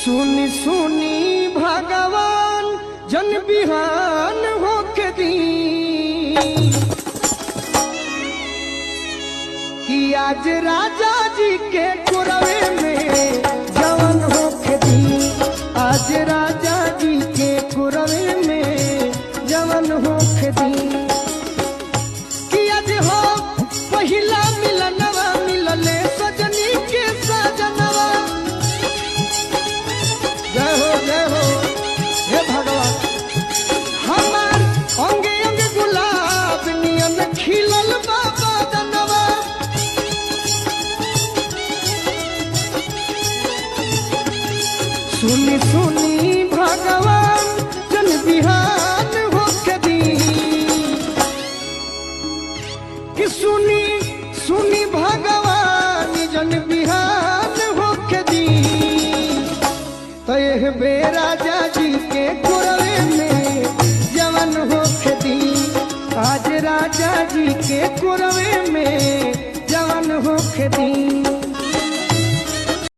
सुनी सुनी भगवान जन बिहान होके दी कि आज राजा जी के कुरवे में जवन होके दी। आज राजा जी के कुरवे में जवन होके दी कि आज हो पहिला मिलनवा मिलले सजनी के सजनवा। जय हो हे भगवान। हमार अंगे अंगे गुलाब नियन खिलल बाबा दनवा। सुनी सुनी भगवान जन बिहान होके दी कि सुनी सुनी भगवान जन बिहान होके दी। तो यह बेराजा जी के कुरवे में जवन होके दी। आज राजा जी के कुरवे में जवन होके दी।